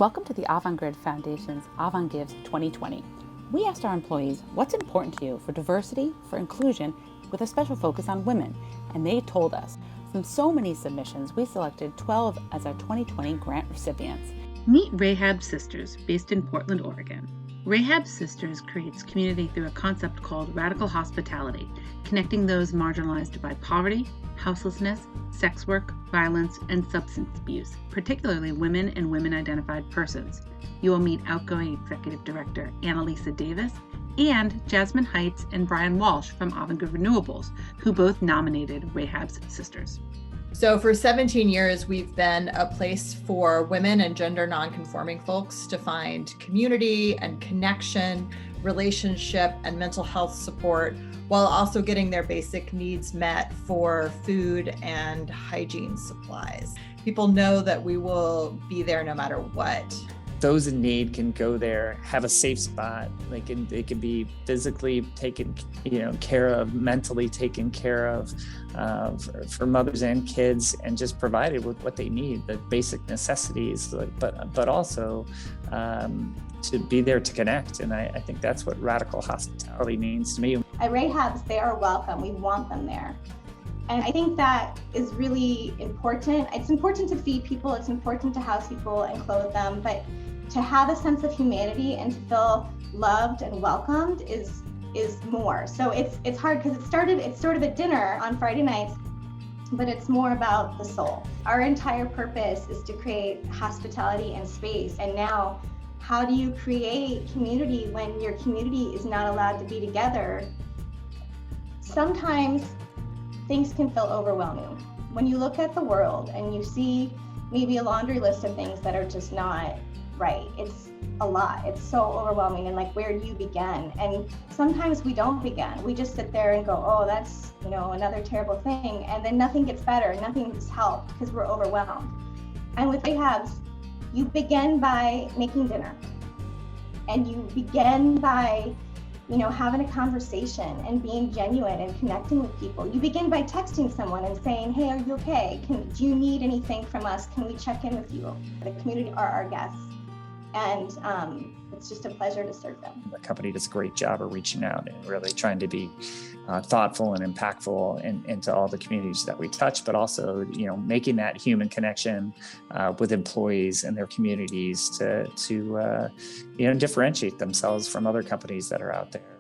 Welcome to the Avangrid Foundation's Avangrid 2020. We asked our employees, what's important to you for diversity, for inclusion, with a special focus on women, and they told us. From so many submissions, we selected 12 as our 2020 grant recipients. Meet Rahab Sisters, based in Portland, Oregon. Rahab Sisters creates community through a concept called radical hospitality, connecting those marginalized by poverty, houselessness, sex work, violence, and substance abuse, particularly women and women-identified persons. You will meet outgoing Executive Director Annalisa Davis and Jasmine Heights and Brian Walsh from Avangrid Renewables, who both nominated Rahab's Sisters. So for 17 years, we've been a place for women and gender nonconforming folks to find community and connection, relationship, and mental health support, while also getting their basic needs met for food and hygiene supplies. People know that we will be there no matter what. Those in need can go there, have a safe spot. They can be physically taken, care of, mentally taken care of, for mothers and kids, and just provided with what they need, the basic necessities, but also to be there to connect. And I think that's what radical hospitality means to me. At Rahabs, they are welcome. We want them there. And I think that is really important. It's important to feed people, it's important to house people and clothe them, but to have a sense of humanity and to feel loved and welcomed is more. So it's hard because it's sort of a dinner on Friday nights, but it's more about the soul. Our entire purpose is to create hospitality and space. And now, how do you create community when your community is not allowed to be together? Sometimes things can feel overwhelming. When you look at the world and you see maybe a laundry list of things that are just not right, it's a lot. It's so overwhelming, and where do you begin? And sometimes we don't begin. We just sit there and go, oh, that's another terrible thing, and then nothing gets better, nothing gets helped because we're overwhelmed. And with Rahabs, you begin by making dinner, and you begin by having a conversation and being genuine and connecting with people. You begin by texting someone and saying, hey, are you okay? Do you need anything from us? Can we check in with you? The community are our guests, and it's just a pleasure to serve them. The company does a great job of reaching out and really trying to be thoughtful and impactful into all the communities that we touch, but also, making that human connection with employees and their communities to differentiate themselves from other companies that are out there.